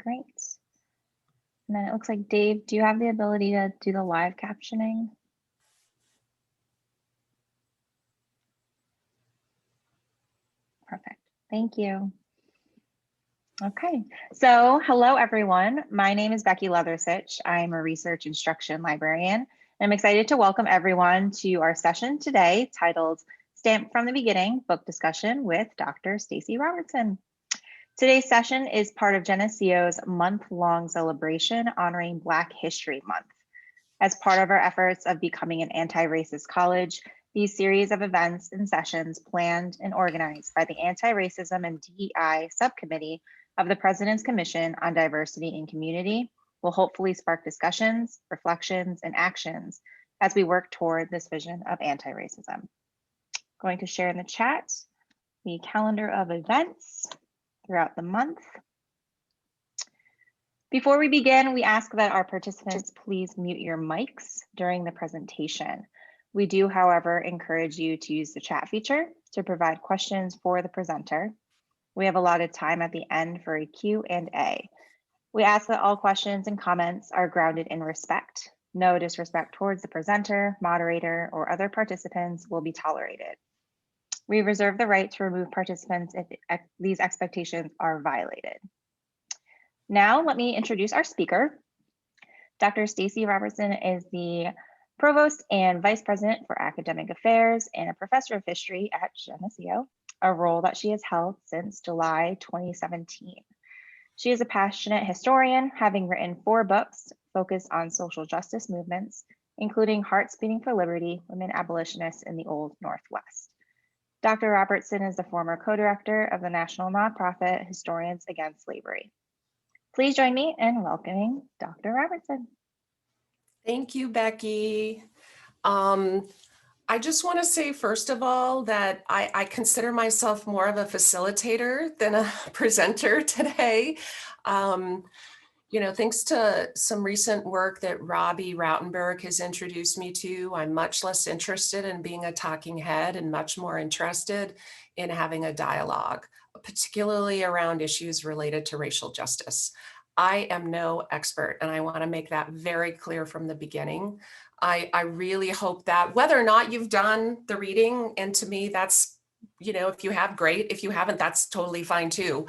Great. And then it looks like Dave, do you have the ability to do the live captioning? Perfect. Thank you. Okay, so hello everyone. My name is Becky Leathersich. I'm a research instruction librarian. I'm excited to welcome everyone to our session today titled Stamped from the Beginning, Book Discussion with Dr. Stacy Robertson. Today's session is part of Geneseo's month-long celebration honoring Black History Month. As part of our efforts of becoming an anti-racist college, these series of events and sessions planned and organized by the Anti-Racism and DEI Subcommittee of the President's Commission on Diversity in Community will hopefully spark discussions, reflections, and actions as we work toward this vision of anti-racism. Going to share in the chat the calendar of events throughout the month. Before we begin, we ask that our participants please mute your mics during the presentation. We do, however, encourage you to use the chat feature to provide questions for the presenter. We have allotted time at the end for a Q&A. We ask that all questions and comments are grounded in respect. No disrespect towards the presenter, moderator, or other participants will be tolerated. We reserve the right to remove participants if these expectations are violated. Now, let me introduce our speaker. Dr. Stacy Robertson is the Provost and Vice President for Academic Affairs and a Professor of History at Geneseo, a role that she has held since July 2017. She is a passionate historian, having written 4 books focused on social justice movements, including Hearts Beating for Liberty, Women Abolitionists in the Old Northwest. Dr. Robertson is the former co-director of the national nonprofit Historians Against Slavery. Please join me in welcoming Dr. Robertson. Thank you, Becky. I just want to say, first of all, that I consider myself more of a facilitator than a presenter today. Thanks to some recent work that Robbie Rautenberg has introduced me to, I'm much less interested in being a talking head and much more interested in having a dialogue, particularly around issues related to racial justice. I am no expert, and I want to make that very clear from the beginning. I really hope that whether or not you've done the reading, and to me, that's, if you have, great. If you haven't, that's totally fine too.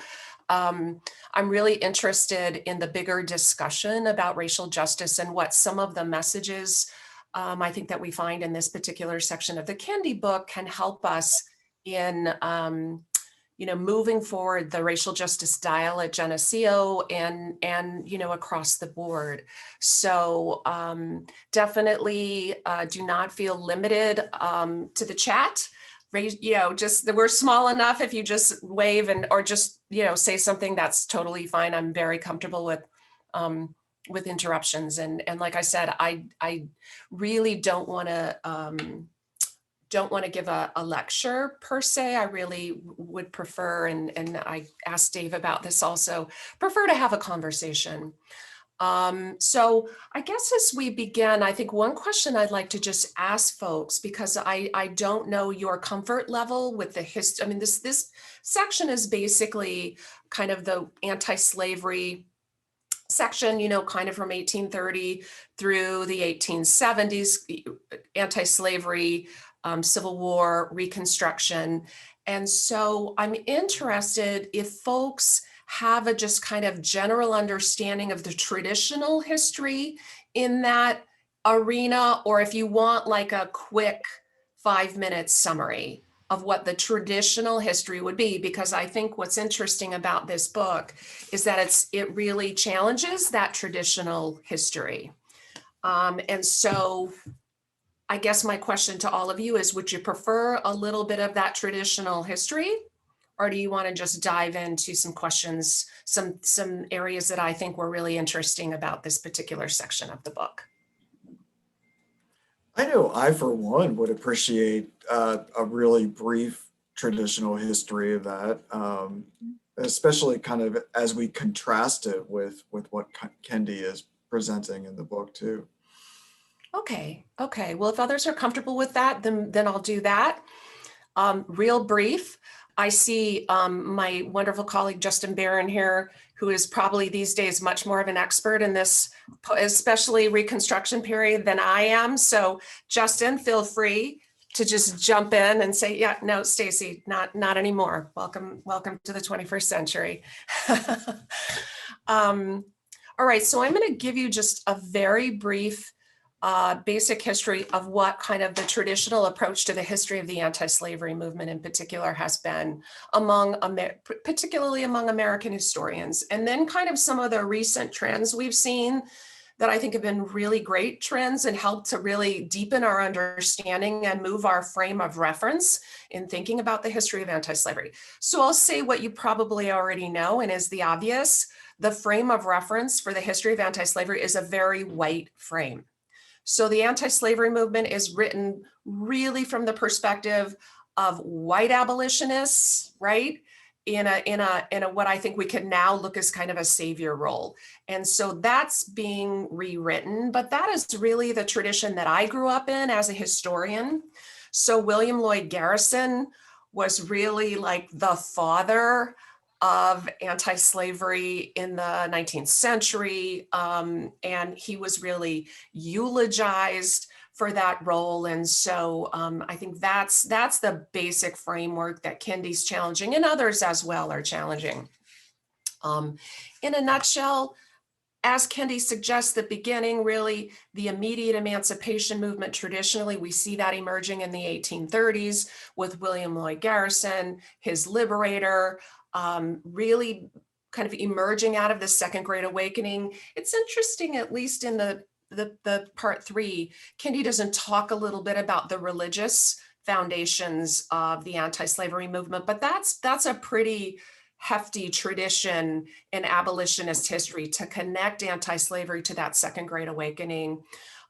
I'm really interested in the bigger discussion about racial justice and what some of the messages I think that we find in this particular section of the Kendi book can help us in moving forward the racial justice dial at Geneseo and across the board. So definitely do not feel limited to the chat. We're small enough. If you just wave or just say something, that's totally fine. I'm very comfortable with interruptions. And like I said, I really don't want to give a lecture per se. I really would prefer, and I asked Dave about this also, prefer to have a conversation. So I guess as we begin, I think one question I'd like to just ask folks, because I don't know your comfort level with the history. I mean, this section is basically kind of the anti-slavery section, kind of from 1830 through the 1870s, anti-slavery, Civil War, Reconstruction. And so I'm interested if folks have a just kind of general understanding of the traditional history in that arena, or if you want like a quick 5-minute summary of what the traditional history would be, because I think what's interesting about this book is that it really challenges that traditional history. And so I guess my question to all of you is, would you prefer a little bit of that traditional history? Or do you want to just dive into some questions, some areas that I think were really interesting about this particular section of the book? I know I, for one, would appreciate a really brief traditional history of that, especially kind of as we contrast it with what Kendi is presenting in the book too. Okay. Well, if others are comfortable with that, then I'll do that. Real brief. I see my wonderful colleague Justin Barron here, who is probably these days much more of an expert in this, especially Reconstruction period, than I am. So Justin, feel free to just jump in and say, yeah, no, Stacy, not anymore. Welcome to the 21st century. All right, so I'm going to give you just a very brief basic history of what kind of the traditional approach to the history of the anti-slavery movement in particular has been particularly among American historians, and then kind of some of the recent trends we've seen that I think have been really great trends and helped to really deepen our understanding and move our frame of reference in thinking about the history of anti-slavery. So I'll say what you probably already know and is the obvious. The frame of reference for the history of anti-slavery is a very white frame. So the anti-slavery movement is written really from the perspective of white abolitionists, right? In a what I think we can now look as kind of a savior role. And so that's being rewritten, but that is really the tradition that I grew up in as a historian. So William Lloyd Garrison was really like the father of anti-slavery in the 19th century. And he was really eulogized for that role. And so I think that's the basic framework that Kendi's challenging, and others as well are challenging. In a nutshell, as Kendi suggests, the beginning, really the immediate emancipation movement, traditionally, we see that emerging in the 1830s with William Lloyd Garrison, his liberator, really kind of emerging out of the Second Great Awakening. It's interesting, at least in the part 3, Kendi doesn't talk a little bit about the religious foundations of the anti-slavery movement, but that's a pretty hefty tradition in abolitionist history to connect anti-slavery to that Second Great Awakening.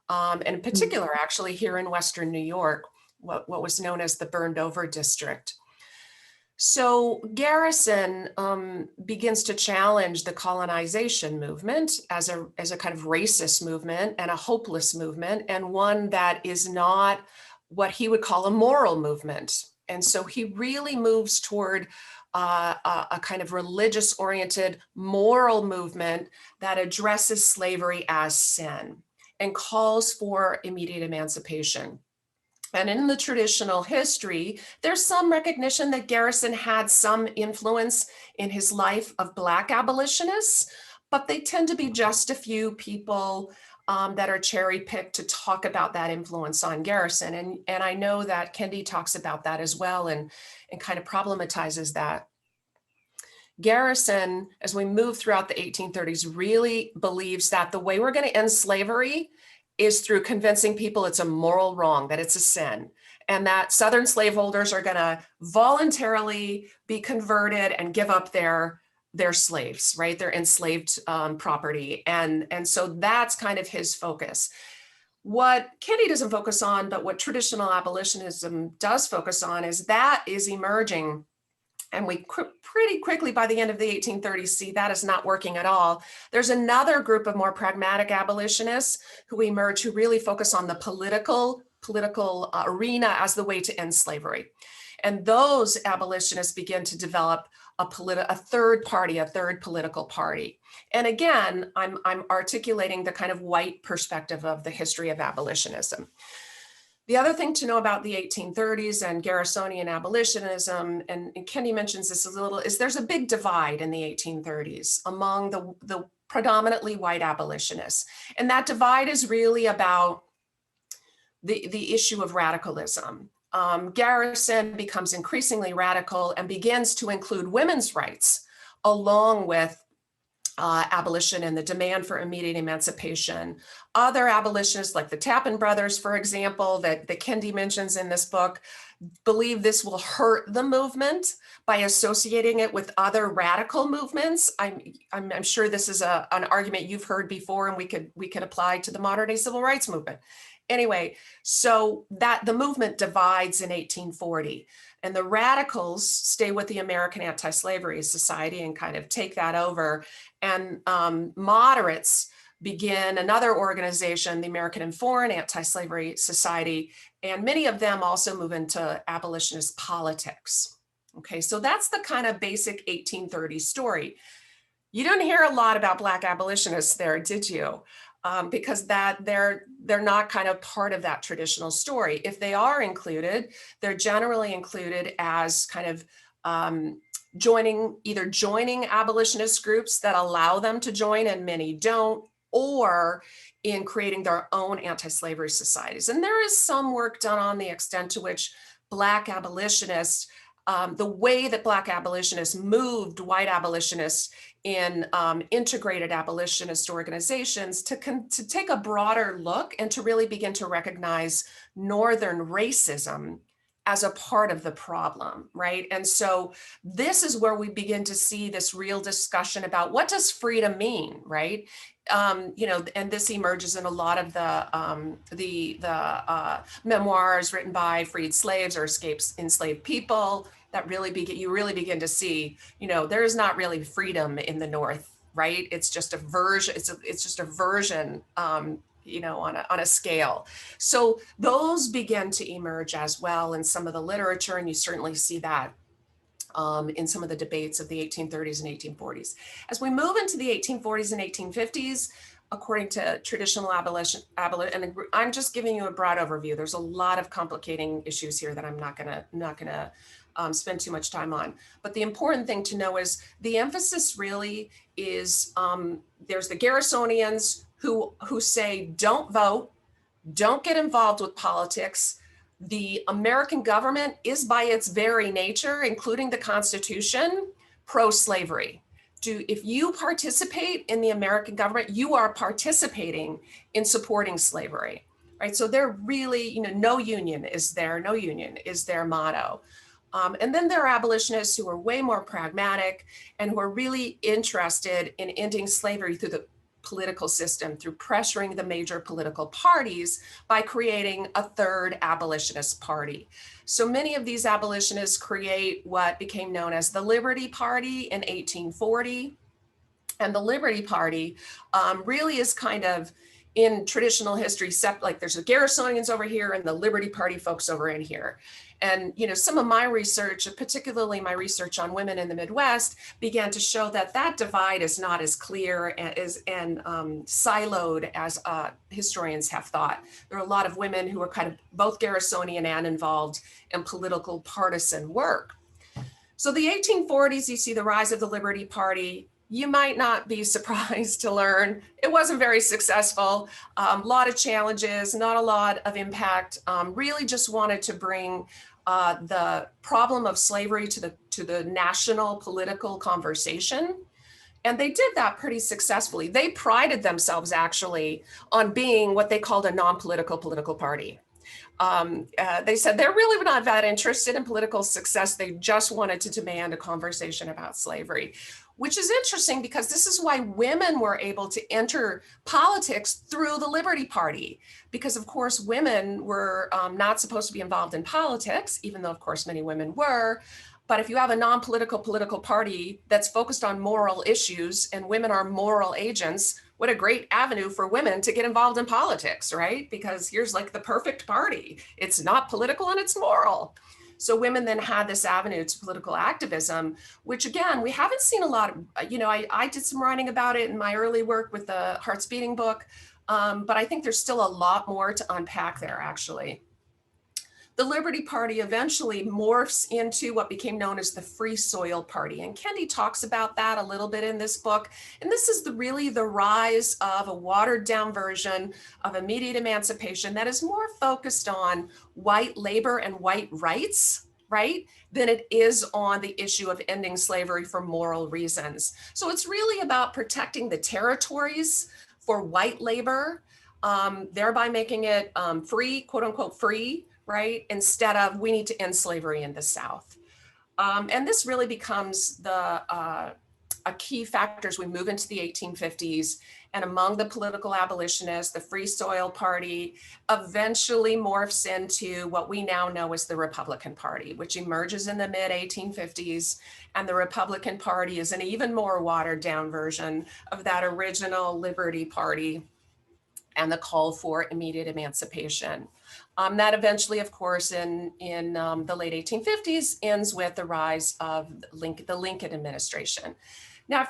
And in particular, actually here in Western New York, what was known as the Burned Over District. So Garrison begins to challenge the colonization movement as a kind of racist movement and a hopeless movement, and one that is not what he would call a moral movement. And so he really moves toward a kind of religious-oriented moral movement that addresses slavery as sin and calls for immediate emancipation. And in the traditional history, there's some recognition that Garrison had some influence in his life of Black abolitionists, but they tend to be just a few people that are cherry-picked to talk about that influence on Garrison. And I know that Kendi talks about that as well and kind of problematizes that. Garrison, as we move throughout the 1830s, really believes that the way we're going to end slavery is through convincing people it's a moral wrong, that it's a sin, and that Southern slaveholders are going to voluntarily be converted and give up their slaves, right? Their enslaved property. And so that's kind of his focus. What Kendi doesn't focus on, but what traditional abolitionism does focus on, is that is emerging. And we pretty quickly by the end of the 1830s see that is not working at all. There's another group of more pragmatic abolitionists who emerge, who really focus on the political arena as the way to end slavery. And those abolitionists begin to develop a third political party. And again, I'm articulating the kind of white perspective of the history of abolitionism. The other thing to know about the 1830s and Garrisonian abolitionism, and Kendi mentions this a little, is there's a big divide in the 1830s among the predominantly white abolitionists. And that divide is really about the issue of radicalism. Garrison becomes increasingly radical and begins to include women's rights along with abolition and the demand for immediate emancipation. Other abolitionists, like the Tappan brothers, for example, that Kendi mentions in this book, believe this will hurt the movement by associating it with other radical movements. I'm sure this is an argument you've heard before, and we could apply to the modern day civil rights movement. Anyway, so that the movement divides in 1840. And the radicals stay with the American Anti-Slavery Society and kind of take that over. And moderates begin another organization, the American and Foreign Anti-Slavery Society. And many of them also move into abolitionist politics. Okay, so that's the kind of basic 1830s story. You didn't hear a lot about Black abolitionists there, did you? Because they're not kind of part of that traditional story. If they are included, they're generally included as kind of either joining abolitionist groups that allow them to join, and many don't, or in creating their own anti-slavery societies. And there is some work done on the extent to which Black abolitionists, the way that Black abolitionists moved white abolitionists in integrated abolitionist organizations to take a broader look and to really begin to recognize Northern racism as a part of the problem, right? And so this is where we begin to see this real discussion about what does freedom mean, right? And this emerges in a lot of the memoirs written by freed slaves or enslaved people. That you really begin to see, there is not really freedom in the North, right? It's just a version. It's just a version, on a scale. So those begin to emerge as well in some of the literature, and you certainly see that in some of the debates of the 1830s and 1840s. As we move into the 1840s and 1850s, according to traditional abolition, and I'm just giving you a broad overview. There's a lot of complicating issues here that I'm not gonna spend too much time on. But the important thing to know is the emphasis really is there's the Garrisonians who say don't vote, don't get involved with politics. The American government is by its very nature, including the Constitution, pro-slavery. If you participate in the American government, you are participating in supporting slavery, right? So they're really, no union is their motto. And then there are abolitionists who are way more pragmatic and who are really interested in ending slavery through the political system, through pressuring the major political parties by creating a third abolitionist party. So many of these abolitionists create what became known as the Liberty Party in 1840. And the Liberty Party really is kind of, in traditional history, like there's the Garrisonians over here and the Liberty Party folks over in here. And some of my research, particularly my research on women in the Midwest, began to show that that divide is not as clear and siloed as historians have thought. There are a lot of women who are kind of both Garrisonian and involved in political partisan work. So the 1840s, you see the rise of the Liberty Party. You might not be surprised to learn it wasn't very successful. A lot of challenges, not a lot of impact. Really just wanted to bring the problem of slavery to the national political conversation. And they did that pretty successfully. They prided themselves actually on being what they called a non-political political party. They said they're really not that interested in political success. They just wanted to demand a conversation about slavery, which is interesting because this is why women were able to enter politics through the Liberty Party. Because of course, women were not supposed to be involved in politics, even though of course many women were. But if you have a non-political political party that's focused on moral issues and women are moral agents, what a great avenue for women to get involved in politics, right? Because here's like the perfect party. It's not political and it's moral. So women then had this avenue to political activism, which again, we haven't seen a lot of, I did some writing about it in my early work with the Heart's Beating book, but I think there's still a lot more to unpack there actually. The Liberty Party eventually morphs into what became known as the Free Soil Party. And Kendi talks about that a little bit in this book. And this is really the rise of a watered down version of immediate emancipation that is more focused on white labor and white rights, right, than it is on the issue of ending slavery for moral reasons. So it's really about protecting the territories for white labor, thereby making it free, quote unquote, free, right? Instead of we need to end slavery in the South. And this really becomes a key factor as we move into the 1850s. And among the political abolitionists, the Free Soil Party eventually morphs into what we now know as the Republican Party, which emerges in the mid-1850s. And the Republican Party is an even more watered down version of that original Liberty Party. and the call for immediate emancipation. That eventually, of course, in the late 1850s ends with the rise of the Lincoln administration. Now,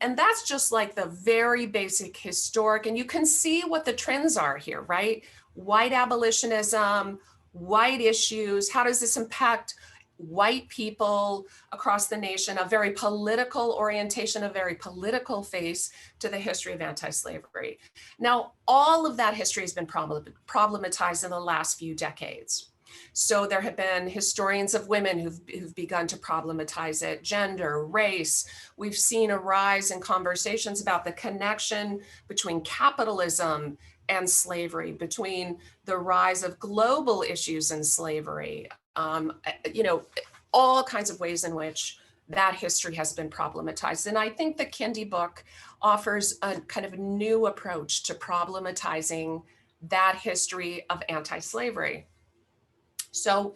and that's just like the very basic historic, and you can see what the trends are here, right? White abolitionism, white issues, how does this impact white people across the nation, a very political orientation, a very political face to the history of anti-slavery. Now, all of that history has been problematized in the last few decades. So there have been historians of women who've begun to problematize it, gender, race. We've seen a rise in conversations about the connection between capitalism and slavery, between the rise of global issues in slavery, all kinds of ways in which that history has been problematized. And I think the Kendi book offers a kind of new approach to problematizing that history of anti-slavery. So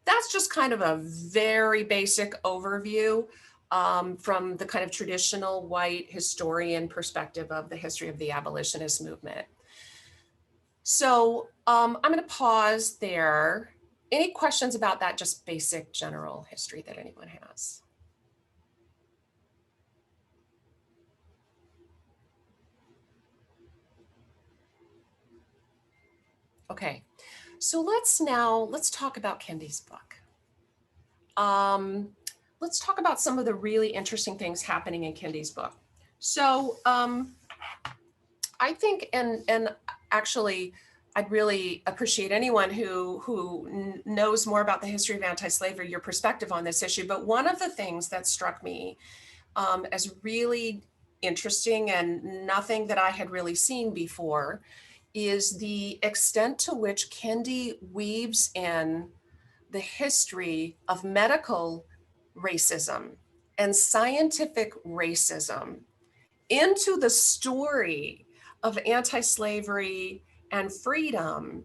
that's just kind of a very basic overview from the kind of traditional white historian perspective of the history of the abolitionist movement. So I'm going to pause there. Any questions about that just basic general history that anyone has? Okay, so let's talk about Kendi's book. Let's talk about some of the really interesting things happening in Kendi's book. So I think, and actually, I'd really appreciate anyone who knows more about the history of anti-slavery, your perspective on this issue. But one of the things that struck me as really interesting and nothing that I had really seen before is the extent to which Kendi weaves in the history of medical racism and scientific racism into the story of anti-slavery and freedom.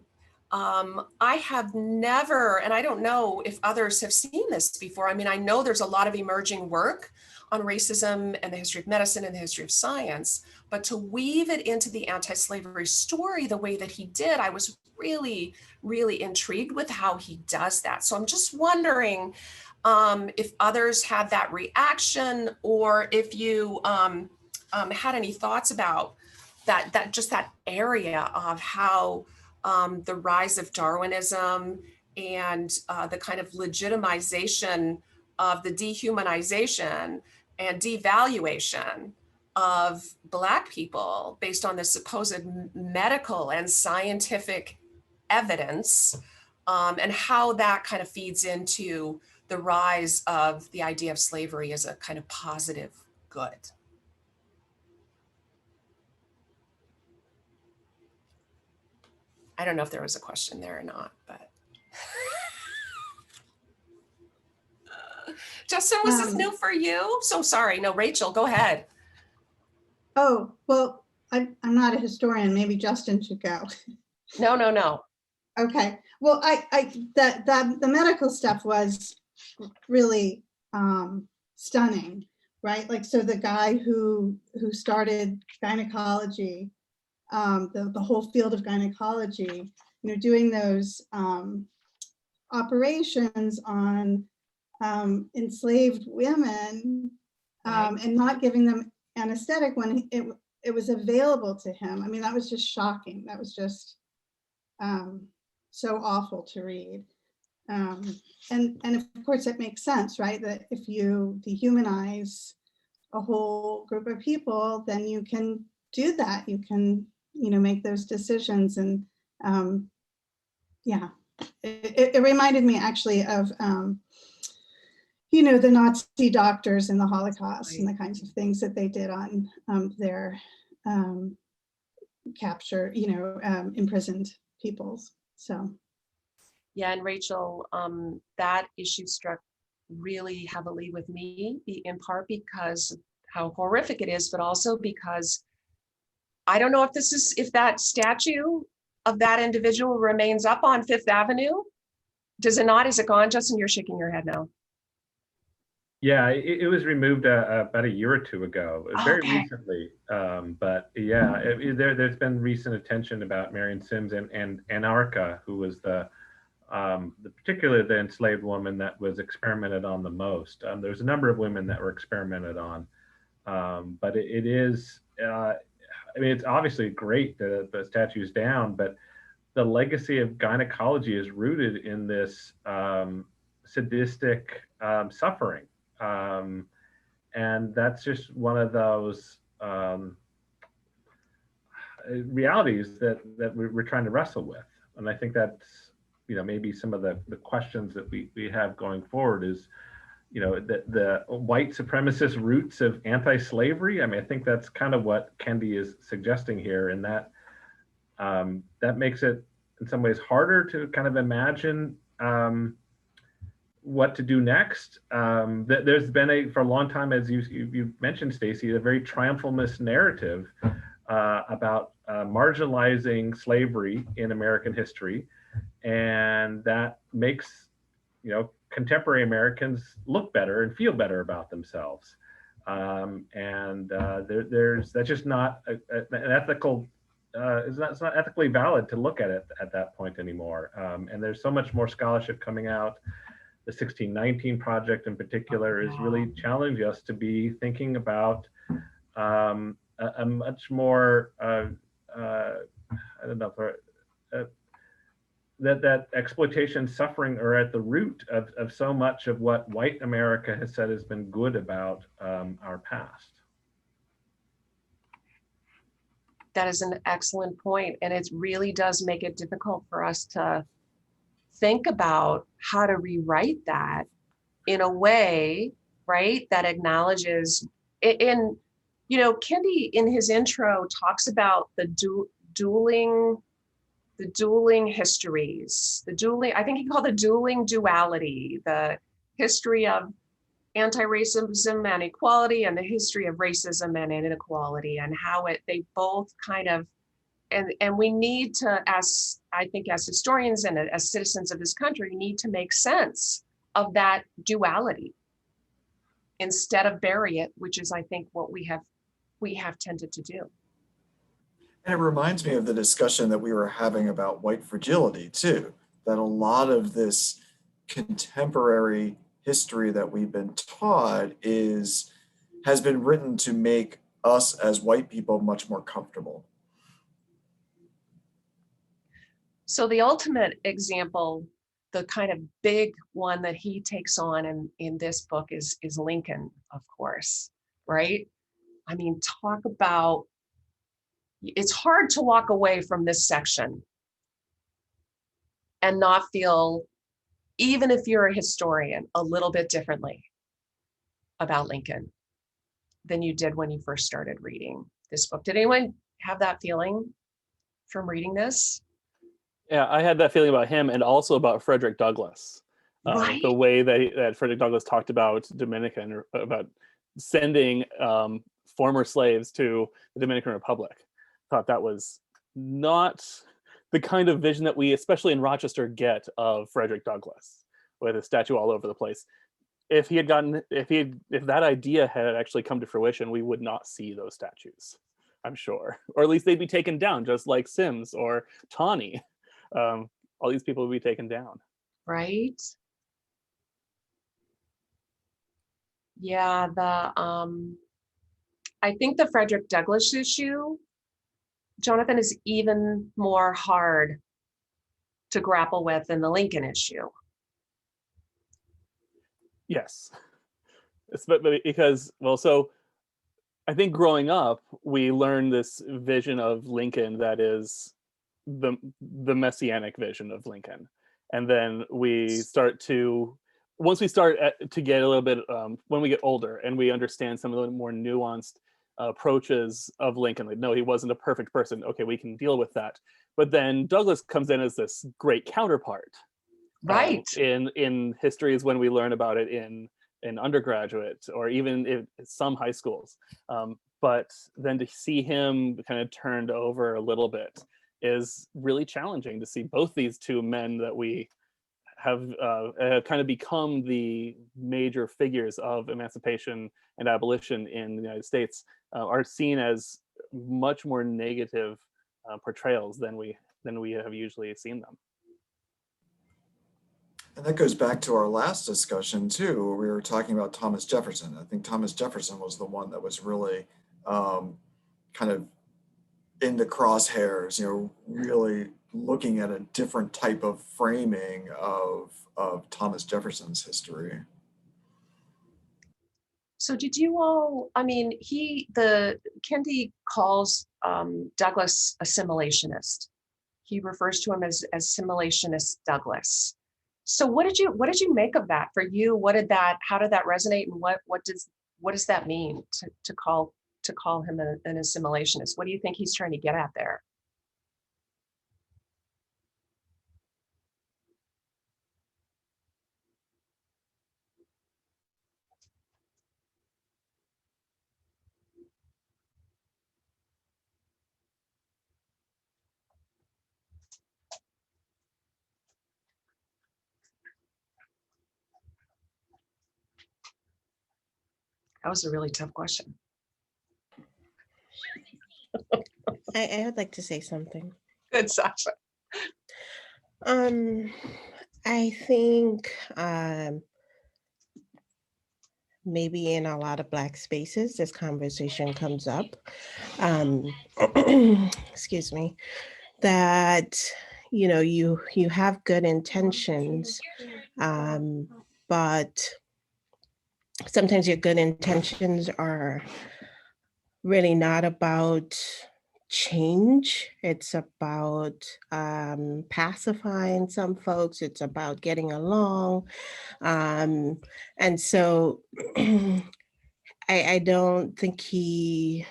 I have never, and I don't know if others have seen this before. I mean, I know there's a lot of emerging work on racism and the history of medicine and the history of science, but to weave it into the anti-slavery story the way that he did, I was really, really intrigued with how he does that. So I'm just wondering if others had that reaction, or if you had any thoughts about that area of how the rise of Darwinism and the kind of legitimization of the dehumanization and devaluation of Black people based on the supposed medical and scientific evidence, and how that kind of feeds into the rise of the idea of slavery as a kind of positive good. I don't know if there was a question there or not, but. Justin, was this new for you? So sorry. No, Rachel, go ahead. Oh, well, I'm not a historian. Maybe Justin should go. No. Okay. Well, the medical stuff was really stunning, right? Like, so the guy who started gynecology, the whole field of gynecology, doing those operations on enslaved women, and not giving them anesthetic when it was available to him. I mean, that was just shocking. That was just so awful to read. And of course it makes sense, right? That if you dehumanize a whole group of people, then you can do that. You can, make those decisions. And yeah, it reminded me actually of, the Nazi doctors in the Holocaust, right, and the kinds of things that they did on their capture, imprisoned peoples. So. Yeah, and Rachel, that issue struck really heavily with me, in part because how horrific it is, but also because I don't know if that statue of that individual remains up on Fifth Avenue. Does it not? Is it gone? Justin, you're shaking your head no. Yeah, it was removed about a year or two ago, very Okay. recently. But yeah, there's been recent attention about Marion Sims and Anarcha, who was particularly the enslaved woman that was experimented on the most. There's a number of women that were experimented on, but it is. I mean, it's obviously great that the statue's down, but the legacy of gynecology is rooted in this sadistic suffering. And that's just one of those realities that we're trying to wrestle with. And I think that's, maybe some of the questions that we have going forward is, the white supremacist roots of anti-slavery. I mean, I think that's kind of what Kendi is suggesting here, and that makes it in some ways harder to kind of imagine what to do next. There's been for a long time, as you mentioned, Stacey, a very triumphalist narrative about marginalizing slavery in American history, and that makes contemporary Americans look better and feel better about themselves. That's just not an ethical. It's not ethically valid to look at it at that point anymore. And there's so much more scholarship coming out. The 1619 Project in particular is really challenging us to be thinking about a much more, I don't know, that exploitation and suffering are at the root of so much of what white America has said has been good about our past. That is an excellent point, and it really does make it difficult for us to think about how to rewrite that in a way, right, that acknowledges Kendi in his intro talks about the dueling histories, I think he called the dueling duality, the history of anti-racism and equality and the history of racism and inequality, and how they both kind of, and we need to, as historians and as citizens of this country, need to make sense of that duality instead of bury it, which is, I think, what we have tended to do. And it reminds me of the discussion that we were having about white fragility too, that a lot of this contemporary history that we've been taught has been written to make us as white people much more comfortable. So the ultimate example, the kind of big one that he takes on in this book is Lincoln, of course, right? I mean, talk about, it's hard to walk away from this section and not feel, even if you're a historian, a little bit differently about Lincoln than you did when you first started reading this book. Did anyone have that feeling from reading this? Yeah, I had that feeling about him, and also about Frederick Douglass. Right. The way that Frederick Douglass talked about Dominican, or about sending former slaves to the Dominican Republic. Thought that was not the kind of vision that we, especially in Rochester, get of Frederick Douglass, with a statue all over the place. If that idea had actually come to fruition, we would not see those statues, I'm sure, or at least they'd be taken down, just like Sims or Taney. All these people would be taken down. Right. Yeah, I think the Frederick Douglass issue, Jonathan, is even more hard to grapple with than the Lincoln issue. Yes, but because, well, so I think growing up, we learn this vision of Lincoln that is the messianic vision of Lincoln, and then we start to, once we start to get a little bit, when we get older and we understand some of the more nuanced approaches of Lincoln, like, no, he wasn't a perfect person. Okay, we can deal with that. But then Douglass comes in as this great counterpart. Right. In histories, when we learn about it in undergraduate or even in some high schools. But then to see him kind of turned over a little bit is really challenging, to see both these two men that we have kind of become the major figures of emancipation and abolition in the United States are seen as much more negative portrayals than we have usually seen them. And that goes back to our last discussion too, where we were talking about Thomas Jefferson. I think Thomas Jefferson was the one that was really kind of in the crosshairs, really looking at a different type of framing of Thomas Jefferson's history. So did you all, I mean, Kendi calls Douglas assimilationist. He refers to him as assimilationist Douglas. So what did you make of that? For you, how did that resonate, and what does that mean to call him an assimilationist? What do you think he's trying to get at there? That was a really tough question. I would like to say something. Good, Sasha. I think maybe in a lot of Black spaces, this conversation comes up. Excuse me, that you have good intentions, but sometimes your good intentions are really not about change. It's about pacifying some folks. It's about getting along. And so I don't think he,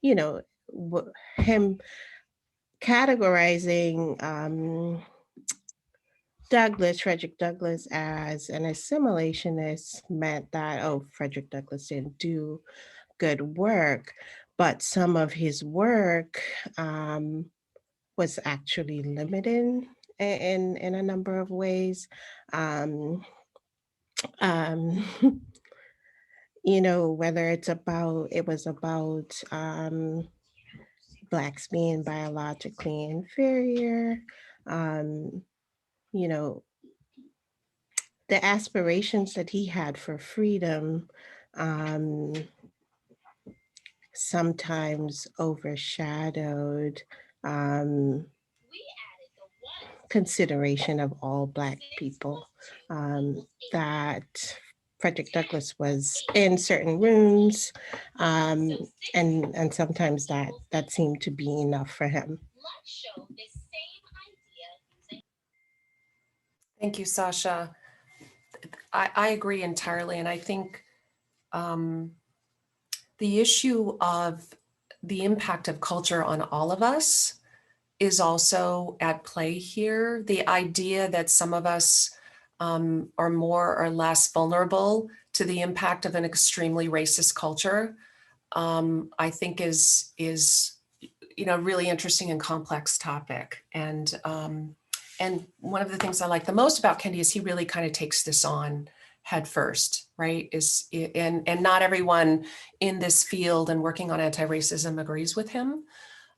him categorizing Frederick Douglass as an assimilationist meant that, oh, Frederick Douglass didn't do good work, but some of his work was actually limited in a number of ways. Whether it was about Blacks being biologically inferior, the aspirations that he had for freedom sometimes overshadowed consideration of all Black people, that Frederick Douglass was in certain rooms, and sometimes that seemed to be enough for him. Thank you, Sasha. I agree entirely. And I think the issue of the impact of culture on all of us is also at play here. The idea that some of us are more or less vulnerable to the impact of an extremely racist culture, I think is really interesting and complex topic. And one of the things I like the most about Kendi is he really kind of takes this on head first, right? And not everyone in this field and working on anti-racism agrees with him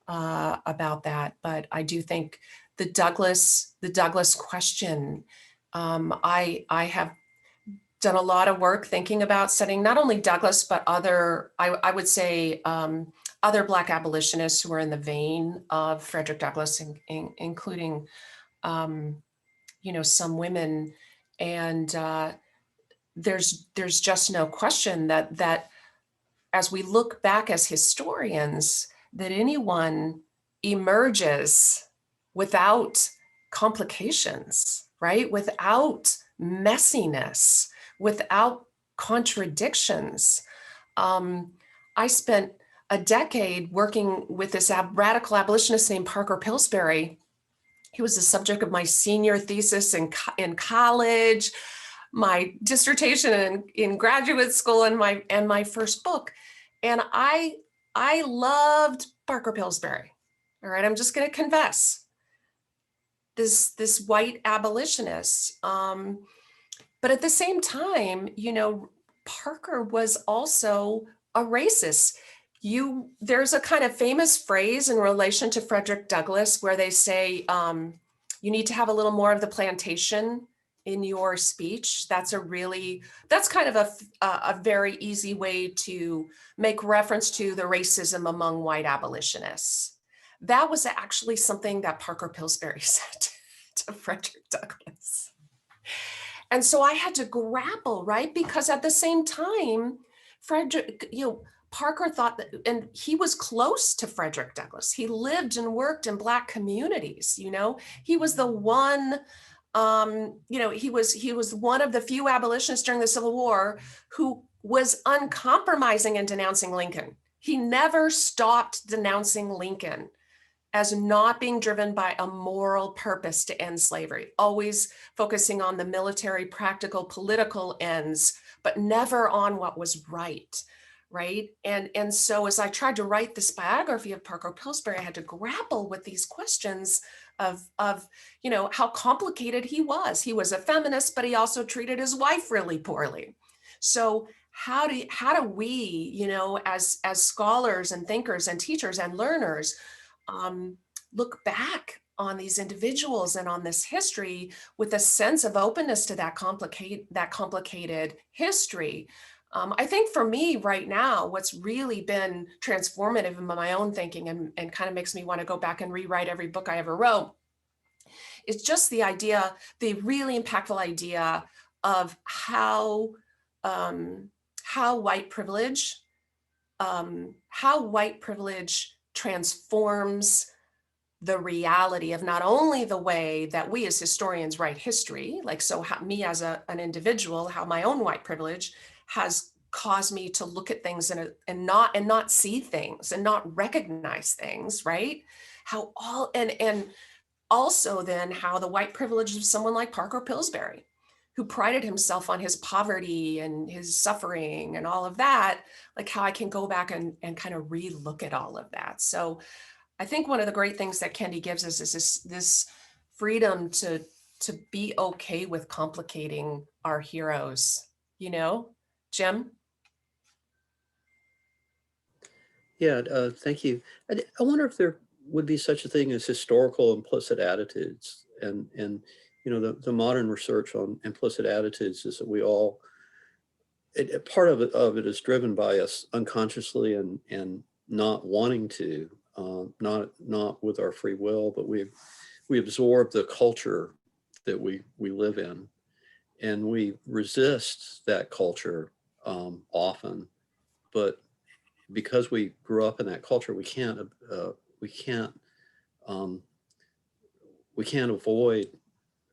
about that. But I do think the Douglass question, I have done a lot of work thinking about studying not only Douglass, but other, I would say, other Black abolitionists who are in the vein of Frederick Douglass, including some women. And there's just no question that as we look back as historians, that anyone emerges without complications, right? Without messiness, without contradictions. I spent a decade working with this radical abolitionist named Parker Pillsbury. He was the subject of my senior thesis in college, my dissertation in graduate school, and my first book. And I loved Parker Pillsbury. All right, I'm just going to confess. this white abolitionist. But at the same time, Parker was also a racist. There's a kind of famous phrase in relation to Frederick Douglass where they say, you need to have a little more of the plantation in your speech. That's kind of a very easy way to make reference to the racism among white abolitionists. That was actually something that Parker Pillsbury said to Frederick Douglass. And so I had to grapple, right? Because at the same time, Parker thought that, and he was close to Frederick Douglass. He lived and worked in Black communities, he was the one, he was one of the few abolitionists during the Civil War who was uncompromising in denouncing Lincoln. He never stopped denouncing Lincoln as not being driven by a moral purpose to end slavery, always focusing on the military, practical, political ends, but never on what was right. And so as I tried to write this biography of Parker Pillsbury, I had to grapple with these questions of how complicated he was. He was a feminist, but he also treated his wife really poorly. So how do we, as scholars and thinkers and teachers and learners, look back on these individuals and on this history with a sense of openness to that complicated history? I think for me right now, what's really been transformative in my own thinking and kind of makes me want to go back and rewrite every book I ever wrote is just the really impactful idea of how white privilege transforms the reality of not only the way that we as historians write history, me as an individual, how my own white privilege has caused me to look at things and not see things and not recognize things, right? And also then how the white privilege of someone like Parker Pillsbury, who prided himself on his poverty and his suffering and all of that, how I can go back and kind of re-look at all of that. So I think one of the great things that Kendi gives us is this freedom to be okay with complicating our heroes, Jim? Yeah, thank you. I wonder if there would be such a thing as historical implicit attitudes, and the modern research on implicit attitudes is that we all, part of it is driven by us unconsciously and not wanting to, not with our free will, but we absorb the culture that we live in, and we resist that culture often, but because we grew up in that culture, we can't avoid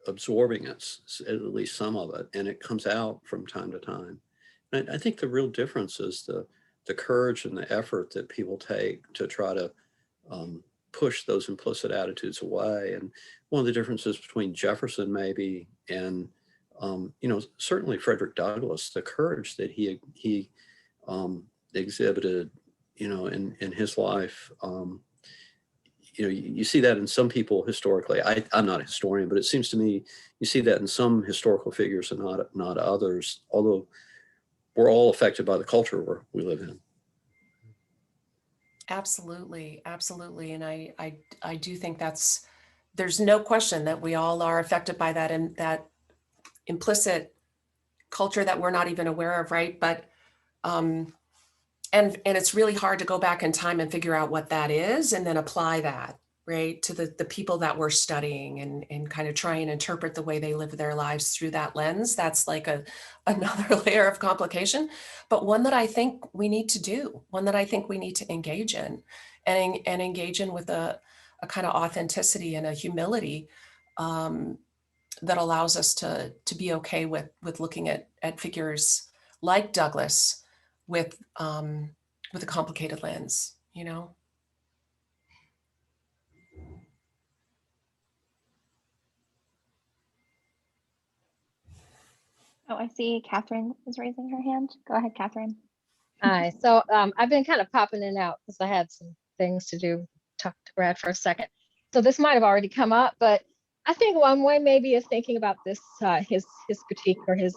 absorbing it, at least some of it, and it comes out from time to time. And I think the real difference is the courage and the effort that people take to try to push those implicit attitudes away. And one of the differences between Jefferson maybe and certainly Frederick Douglass, the courage that he exhibited, in his life. You see that in some people historically. I'm not a historian, but it seems to me you see that in some historical figures and not others, although we're all affected by the culture where we live in. Absolutely. And I do think there's no question that we all are affected by that, and that implicit culture that we're not even aware of, right? But and it's really hard to go back in time and figure out what that is and then apply that, right, to the people that we're studying and kind of try and interpret the way they live their lives through that lens. That's like another layer of complication, but one that I think we need to do, one that I think we need to engage in and engage in with a kind of authenticity and a humility that allows us to be okay with looking at figures like Douglass with a complicated lens, Oh, I see Catherine is raising her hand. Go ahead, Catherine. Hi. So I've been kind of popping in and out because I had some things to do. Talk to Brad for a second. So this might have already come up, but I think one way maybe of thinking about this, his critique or his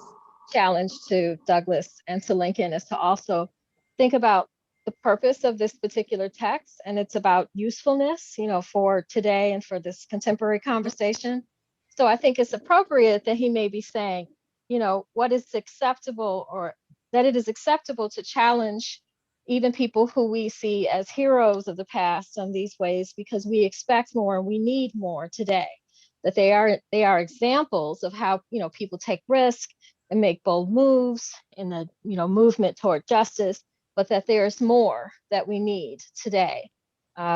challenge to Douglas and to Lincoln, is to also think about the purpose of this particular text, and it's about usefulness, for today and for this contemporary conversation. So I think it's appropriate that he may be saying, what is acceptable, or that it is acceptable to challenge even people who we see as heroes of the past in these ways, because we expect more and we need more today. That they are examples of how people take risk and make bold moves in the movement toward justice, but that there's more that we need today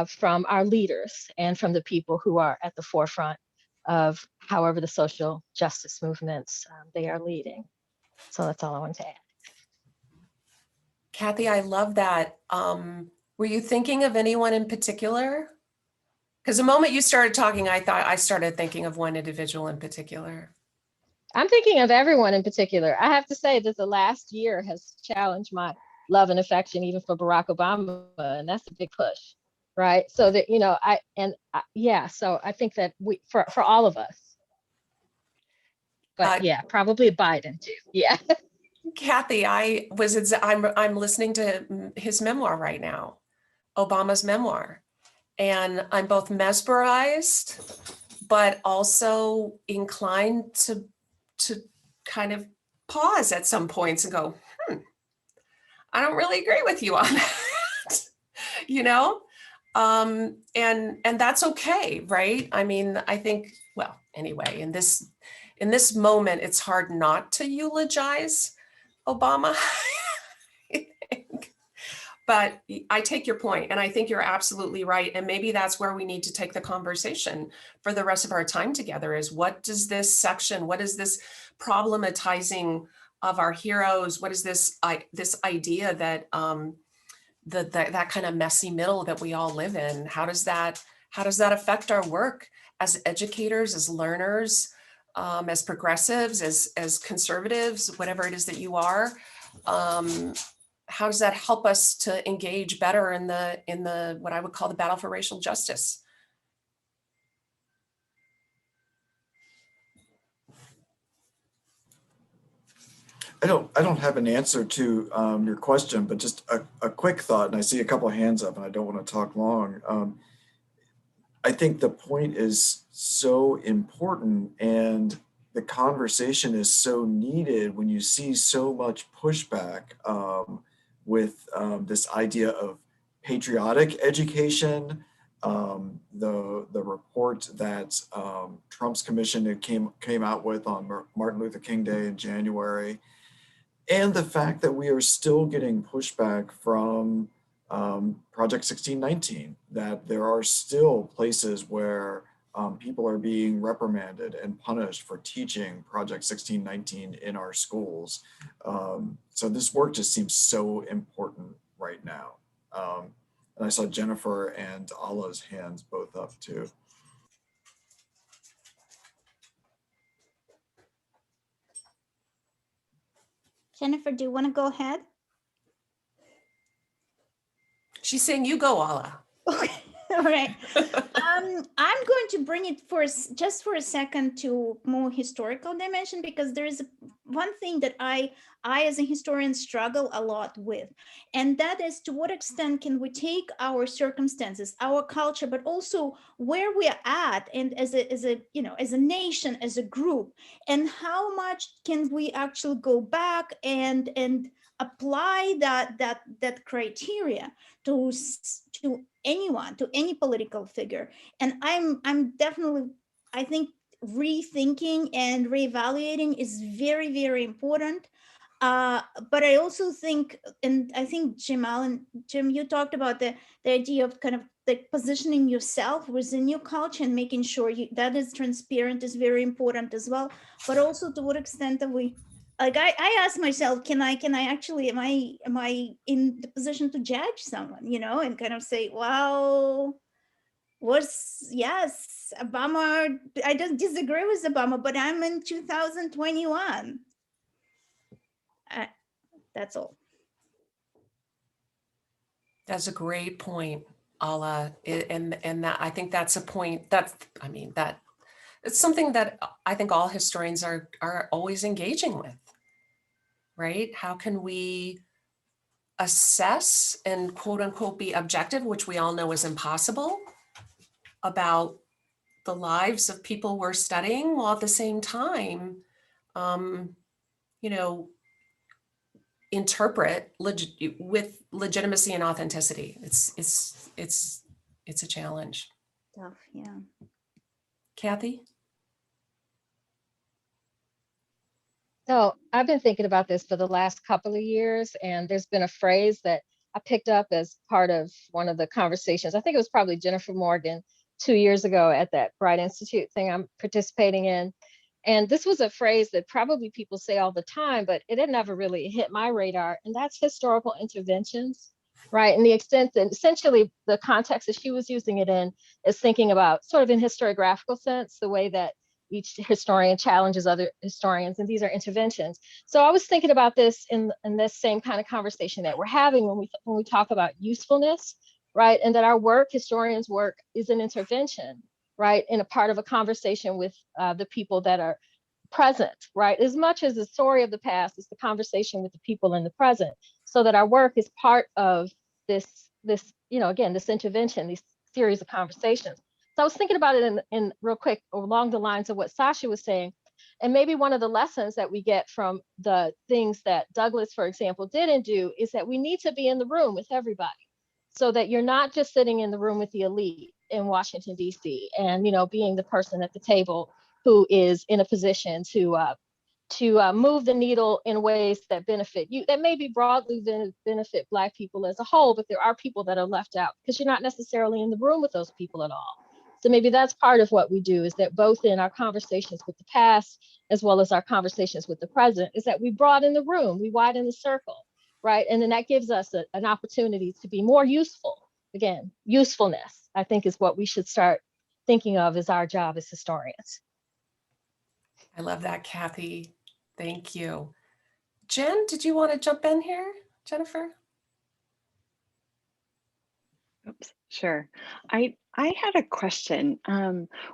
from our leaders and from the people who are at the forefront of however the social justice movements they are leading. So that's all I want to add. Kathy, I love that. Were you thinking of anyone in particular? Because the moment you started talking, I started thinking of one individual in particular. I'm thinking of everyone in particular. I have to say that the last year has challenged my love and affection even for Barack Obama, and that's a big push, right? So that, so I think that for all of us, but probably Biden too. Yeah. Kathy, I'm listening to his memoir right now, Obama's memoir, and I'm both mesmerized, but also inclined to kind of pause at some points and go, I don't really agree with you on that, and that's okay, right? I mean, I think, well, anyway, in this moment, it's hard not to eulogize Obama, I think. But I take your point, and I think you're absolutely right. And maybe that's where we need to take the conversation for the rest of our time together, is what is this problematizing of our heroes? What is this idea that that kind of messy middle that we all live in? How does that affect our work as educators, as learners, as progressives, as conservatives, whatever it is that you are? How does that help us to engage better in the what I would call the battle for racial justice? I don't have an answer to your question, but just a quick thought, and I see a couple of hands up and I don't want to talk long. I think the point is so important, and the conversation is so needed when you see so much pushback with this idea of patriotic education. The report that Trump's commission came out with on Martin Luther King Day in January, and the fact that we are still getting pushback from Project 1619, that there are still places where people are being reprimanded and punished for teaching Project 1619 in our schools. So this work just seems so important right now. And I saw Jennifer and Allah's hands both up too. Jennifer, do you want to go ahead? She's saying, you go, Allah. Okay, all right. I'm going to bring it just for a second to more historical dimension, because there is one thing that I as a historian struggle a lot with, and that is, to what extent can we take our circumstances, our culture, but also where we are at, and as a nation, as a group, and how much can we actually go back and apply that criteria to anyone, to any political figure. And I'm definitely, I think rethinking and reevaluating is very, very important. But I also think, and I think Jamal and Jim, you talked about the idea of kind of like positioning yourself within your culture and making sure that is transparent is very important as well. But also, to what extent are we, like, I ask myself, am I in the position to judge someone, and kind of say, well, yes, Obama, I don't disagree with Obama, but I'm in 2021. That's all. That's a great point, Allah. And that, I think that's a point that It's something that I think all historians are always engaging with, right? How can we assess and quote unquote be objective, which we all know is impossible, about the lives of people we're studying, while at the same time, you know, interpret with legitimacy and authenticity. It's a challenge. Tough, yeah. Kathy? So I've been thinking about this for the last couple of years, and there's been a phrase that I picked up as part of one of the conversations. I think it was probably Jennifer Morgan 2 years ago at that Bright Institute thing I'm participating in. And this was a phrase that probably people say all the time, but it had never really hit my radar. And that's historical interventions, right? And the extent that essentially the context that she was using it in is thinking about sort of in historiographical sense, the way that each historian challenges other historians, and these are interventions. So I was thinking about this in this same kind of conversation that we're having when we talk about usefulness, right? And that our work, historians' work, is an intervention, right? In a part of a conversation with the people that are present, right? As much as the story of the past is the conversation with the people in the present, so that our work is part of this, you know, again, this intervention, these series of conversations. So I was thinking about it in real quick along the lines of what Sasha was saying. And maybe one of the lessons that we get from the things that Douglas, for example, didn't do is that we need to be in the room with everybody, so that you're not just sitting in the room with the elite in Washington, D.C. and, you know, being the person at the table who is in a position to move the needle in ways that benefit you, that maybe broadly benefit Black people as a whole, but there are people that are left out because you're not necessarily in the room with those people at all. So maybe that's part of what we do, is that both in our conversations with the past, as well as our conversations with the present, is that we broaden the room, we widen the circle, right? And then that gives us an opportunity to be more useful. Again, usefulness, I think, is what we should start thinking of as our job as historians. I love that, Kathy. Thank you. Jen, did you want to jump in here, Jennifer? Oops, sure. I had a question.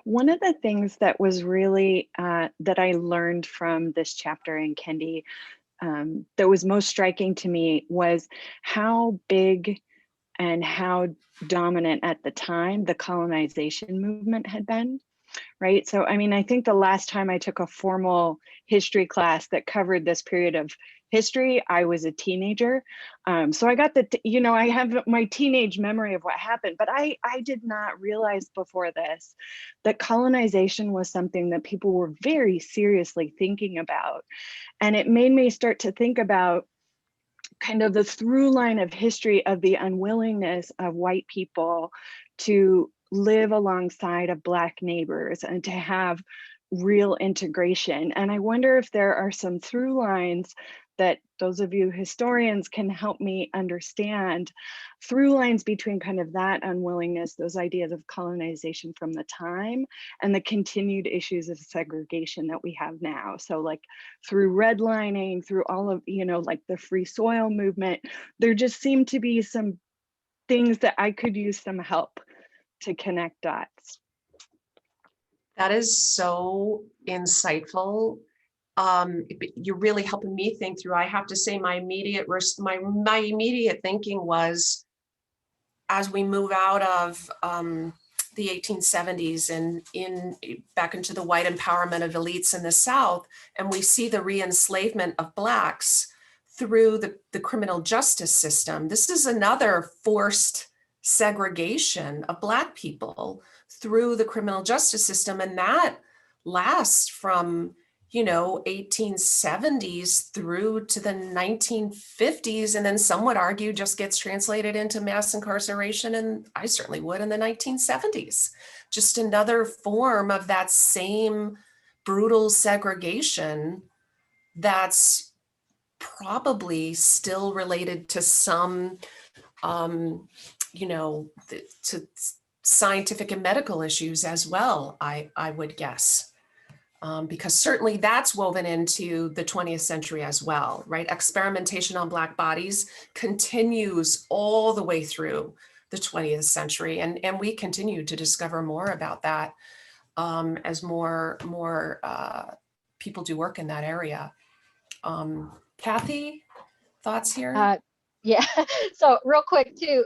One of the things that was really that I learned from this chapter in Kendi that was most striking to me was how big and how dominant at the time the colonization movement had been. Right. So, I mean, I think the last time I took a formal history class that covered this period of history, I was a teenager. So I got I have my teenage memory of what happened, but I did not realize before this that colonization was something that people were very seriously thinking about. And it made me start to think about kind of the through line of history of the unwillingness of white people to live alongside of Black neighbors and to have real integration. And I wonder if there are some through lines that those of you historians can help me understand, through lines between kind of that unwillingness, those ideas of colonization from the time, and the continued issues of segregation that we have now. So like through redlining, through all of, like the free soil movement, there just seem to be some things that I could use some help to connect dots. That is so insightful. You're really helping me think through. I have to say my immediate thinking was, as we move out of the 1870s and back into the white empowerment of elites in the South, and we see the re-enslavement of Blacks through the criminal justice system. This is another forced segregation of Black people through the criminal justice system, and that lasts from 1870s through to the 1950s, and then some would argue just gets translated into mass incarceration, and I certainly would, in the 1970s. Just another form of that same brutal segregation that's probably still related to some to scientific and medical issues as well, I would guess. Because certainly that's woven into the 20th century as well, right? Experimentation on Black bodies continues all the way through the 20th century, and we continue to discover more about that. as more people do work in that area. Kathy, thoughts here? Yeah, so real quick too,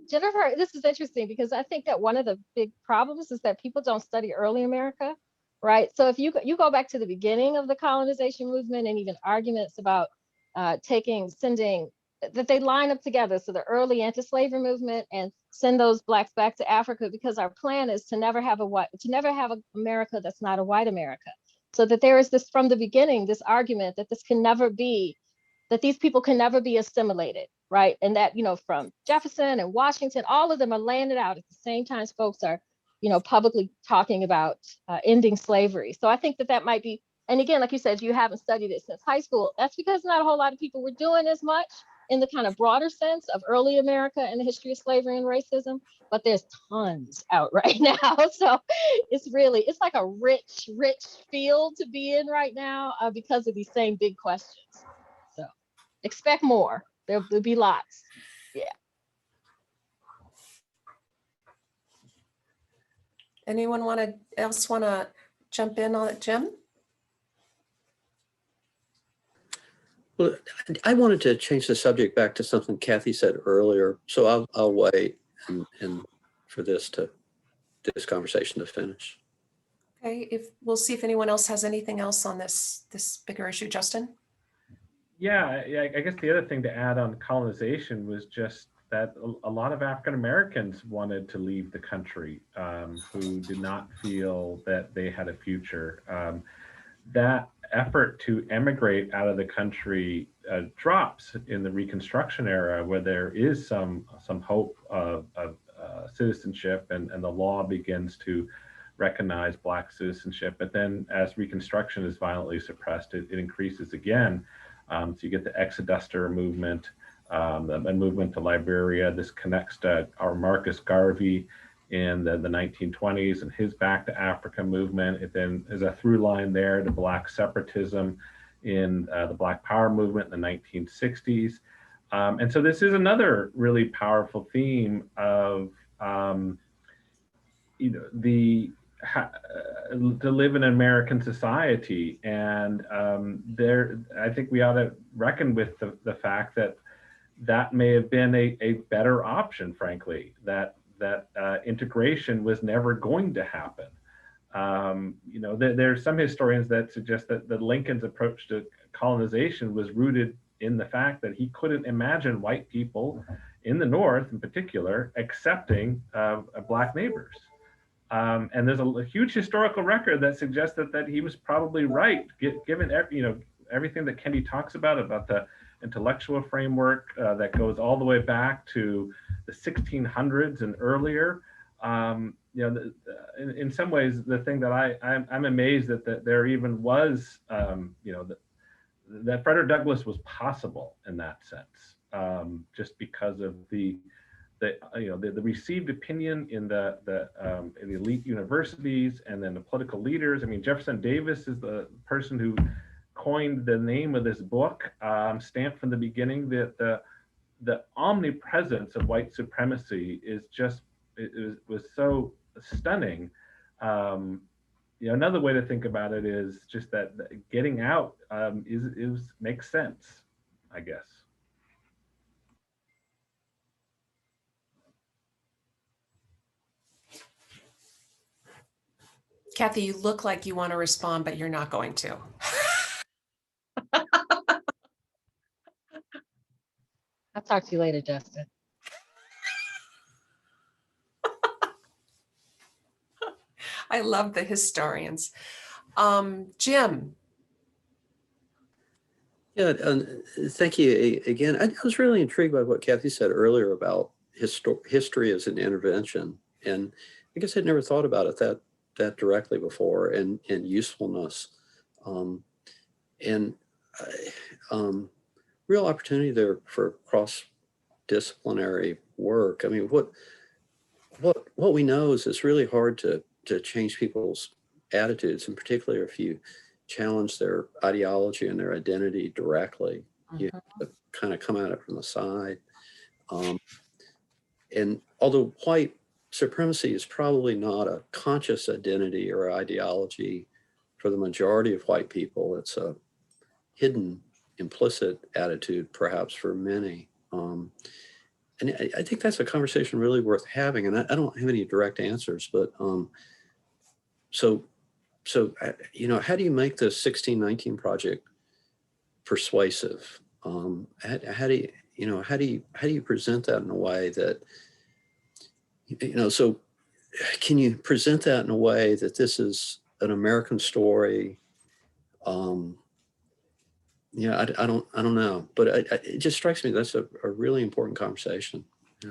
Jennifer, this is interesting because I think that one of the big problems is that people don't study early America, right? So if you go back to the beginning of the colonization movement and even arguments about sending, that they line up together. So the early anti-slavery movement and send those blacks back to Africa, because our plan is to never have an America that's not a white America. So that there is this, from the beginning, this argument that that these people can never be assimilated, right? And that, from Jefferson and Washington, all of them are laying it out at the same time folks are, publicly talking about ending slavery. So I think that might be, and again, like you said, you haven't studied it since high school. That's because not a whole lot of people were doing as much in the kind of broader sense of early America and the history of slavery and racism, but there's tons out right now. So it's like a rich field to be in right now because of these same big questions. So expect more. There'll be lots. Yeah. Anyone else want to jump in on it, Jim? Well, I wanted to change the subject back to something Kathy said earlier, so I'll wait and for this conversation to finish. Okay, we'll see if anyone else has anything else on this bigger issue. Justin? Yeah, I guess the other thing to add on colonization was just that a lot of African Americans wanted to leave the country, who did not feel that they had a future. That effort to emigrate out of the country drops in the Reconstruction era, where there is some hope of citizenship, and the law begins to recognize Black citizenship. But then as Reconstruction is violently suppressed, it increases again. So you get the Exoduster movement, the movement to Liberia. This connects to our Marcus Garvey in the 1920s and his Back to Africa movement. It then is a through line there to Black separatism in the Black Power movement in the 1960s. And so this is another really powerful theme of to live in American society. And I think we ought to reckon with the fact that may have been a better option, frankly, that integration was never going to happen. There's some historians that suggest that Lincoln's approach to colonization was rooted in the fact that he couldn't imagine white people in the North, in particular, accepting Black neighbors. And there's a huge historical record that suggests that he was probably right, given everything that Kendi talks about the intellectual framework that goes all the way back to the 1600s and earlier. In some ways, the thing that I'm amazed that there even was, that Frederick Douglass was possible in that sense, just because of the received opinion in the elite universities, and then the political leaders. I mean, Jefferson Davis is the person who coined the name of this book, stamped from the beginning that the omnipresence of white supremacy was so stunning. Another way to think about it is just that getting out makes sense, I guess. Kathy, you look like you want to respond, but you're not going to. I'll talk to you later, Justin. I love the historians. Jim. Yeah, thank you again. I was really intrigued by what Kathy said earlier about history as an intervention. And I guess I'd never thought about it that directly before, and usefulness. Real opportunity there for cross-disciplinary work. I mean, what we know is it's really hard to change people's attitudes, and particularly if you challenge their ideology and their identity directly. You have to kind of come at it from the side. And although white supremacy is probably not a conscious identity or ideology for the majority of white people. It's a hidden, implicit attitude, perhaps for many. And I think that's a conversation really worth having. And I don't have any direct answers, but so you know, how do you make the 1619 Project persuasive? How do you present that in a way that, you know, so can you present that in a way that this is an American story? Yeah, I don't know, but it just strikes me that's a really important conversation. Yeah.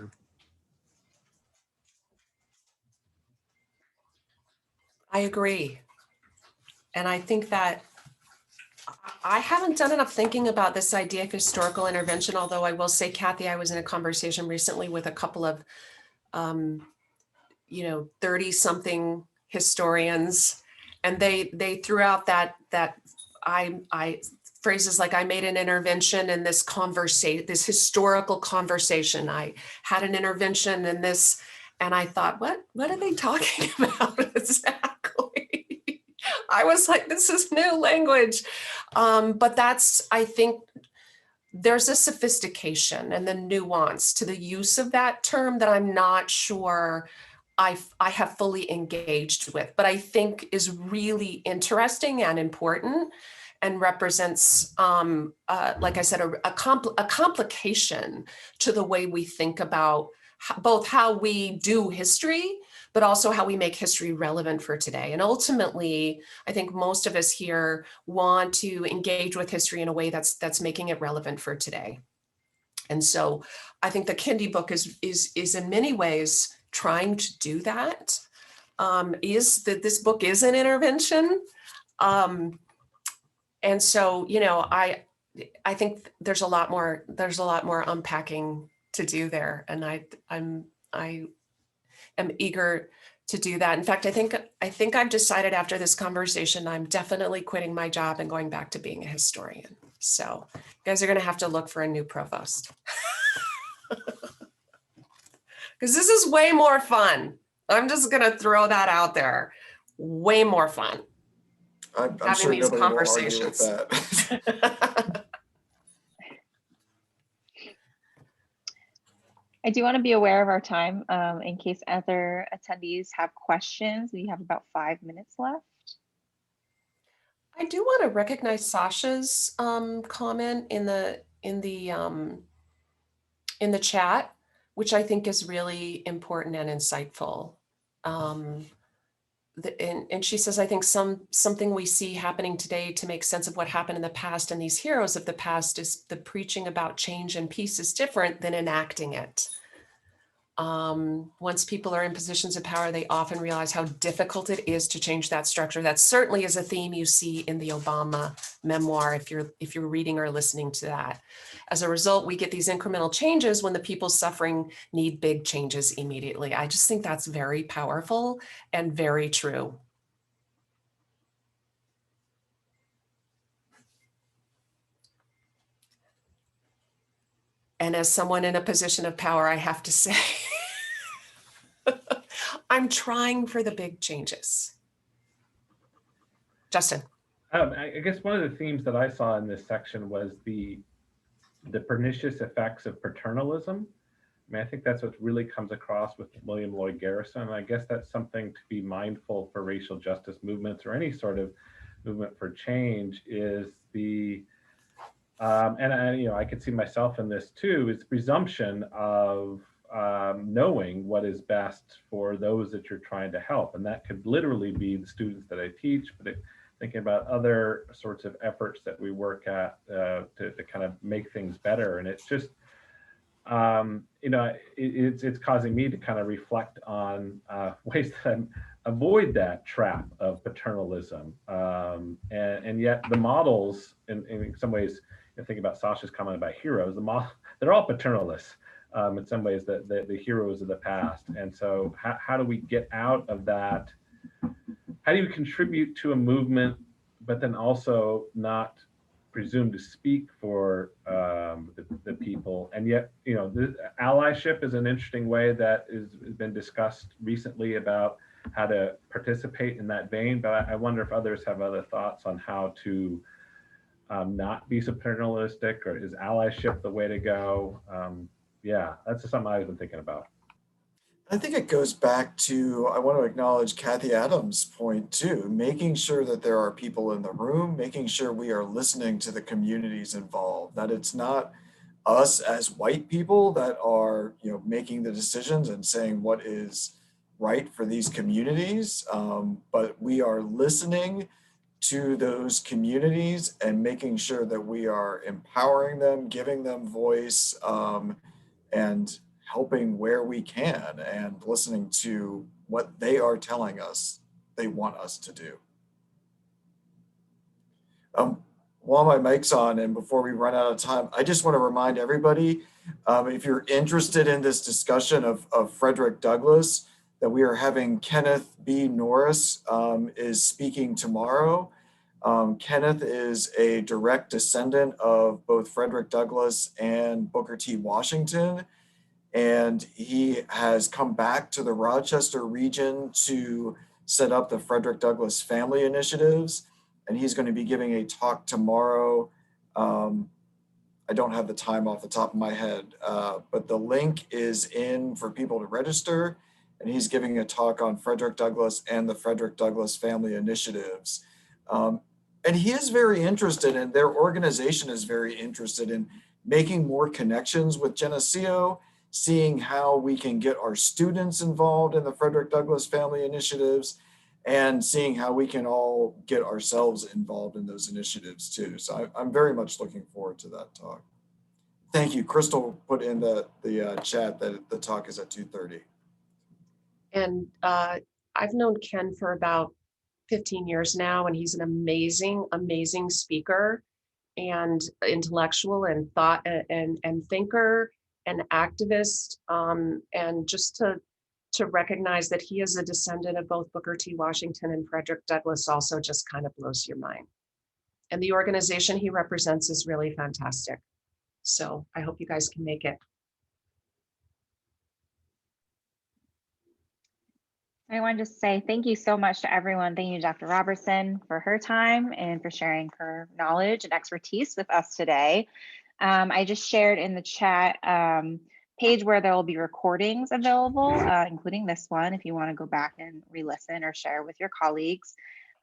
I agree. And I think that I haven't done enough thinking about this idea of historical intervention, although I will say, Kathy, I was in a conversation recently with a couple of, 30-something historians, and they threw out that I phrases like, I made an intervention in this this historical conversation. I had an intervention in this, and I thought, what are they talking about exactly? I was like, this is new language. But I think there's a sophistication and the nuance to the use of that term that I'm not sure I have fully engaged with, but I think is really interesting and important and represents, like I said, a complication to the way we think about both how we do history, but also how we make history relevant for today. And ultimately, I think most of us here want to engage with history in a way that's making it relevant for today. And so I think the Kendi book is in many ways trying to do that. This book is an intervention. And so, I think there's a lot more unpacking to do there. And I am eager to do that. In fact, I think I've decided after this conversation, I'm definitely quitting my job and going back to being a historian. So you guys are going to have to look for a new provost. Because this is way more fun. I'm just going to throw that out there. Way more fun. I'm having sure these nobody will argue with conversations. that. I do want to be aware of our time in case other attendees have questions. We have about 5 minutes left. I do want to recognize Sasha's comment in the chat, which I think is really important and insightful. And she says, I think something we see happening today to make sense of what happened in the past and these heroes of the past is the preaching about change and peace is different than enacting it. Once people are in positions of power, they often realize how difficult it is to change that structure. That certainly is a theme you see in the Obama memoir, if you're reading or listening to that. As a result, we get these incremental changes when the people suffering need big changes immediately. I just think that's very powerful and very true. And as someone in a position of power, I have to say, I'm trying for the big changes. Justin. I guess one of the themes that I saw in this section was the pernicious effects of paternalism. I mean, I think that's what really comes across with William Lloyd Garrison. And I guess that's something to be mindful for racial justice movements or any sort of movement for change is the, I could see myself in this too, is presumption of knowing what is best for those that you're trying to help. And that could literally be the students that I teach, but thinking about other sorts of efforts that we work at to kind of make things better. And it's just, it's causing me to kind of reflect on ways that I avoid that trap of paternalism. And yet the models, in some ways, think about Sasha's comment about heroes, they're all paternalists. In some ways, the heroes of the past. And so how do we get out of that? How do you contribute to a movement, but then also not presumed to speak for the people. And yet, you know, the allyship is an interesting way that has been discussed recently about how to participate in that vein. But I wonder if others have other thoughts on how to not be so paternalistic, or is allyship the way to go? Yeah, that's something I've been thinking about. I think it goes back to, I want to acknowledge Kathy Adams' point too, making sure that there are people in the room, making sure we are listening to the communities involved, that it's not us as white people that are, you know, making the decisions and saying what is right for these communities, but we are listening to those communities and making sure that we are empowering them, giving them voice, and helping where we can, and listening to what they are telling us they want us to do. While my mic's on and before we run out of time, I just want to remind everybody, if you're interested in this discussion of Frederick Douglass, that we are having Kenneth B Norris is speaking tomorrow. Kenneth is a direct descendant of both Frederick Douglass and Booker T. Washington. And he has come back to the Rochester region to set up the Frederick Douglass Family Initiatives. And he's going to be giving a talk tomorrow. I don't have the time off the top of my head, but the link is in for people to register. And he's giving a talk on Frederick Douglass and the Frederick Douglass Family Initiatives. And he is very interested, and their organization is very interested in making more connections with Geneseo, seeing how we can get our students involved in the Frederick Douglass Family Initiatives, and seeing how we can all get ourselves involved in those initiatives too. So I'm very much looking forward to that talk. Thank you. Crystal put in the chat that the talk is at 2:30. And I've known Ken for about 15 years now, and he's an amazing, amazing speaker and intellectual and thought and thinker and activist, and just to recognize that he is a descendant of both Booker T. Washington and Frederick Douglass also just kind of blows your mind. And the organization he represents is really fantastic. So I hope you guys can make it. I want to just say thank you so much to everyone. Thank you, Dr. Robertson, for her time and for sharing her knowledge and expertise with us today. I just shared in the chat page where there will be recordings available, including this one, if you want to go back and re-listen or share with your colleagues.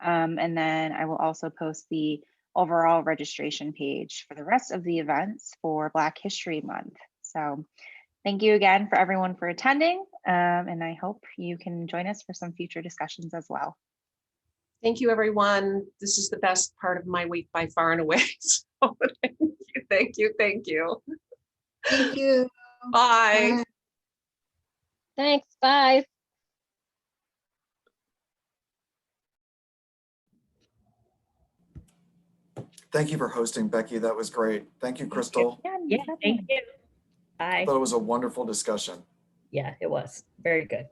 And then I will also post the overall registration page for the rest of the events for Black History Month. So thank you again for everyone for attending, and I hope you can join us for some future discussions as well. Thank you, everyone. This is the best part of my week by far and away. So thank you, thank you, thank you. Thank you. Bye. Bye. Thanks, bye. Thank you for hosting, Becky. That was great. Thank you, Crystal. Yeah, thank you. Bye. I thought it was a wonderful discussion. Yeah, it was very good.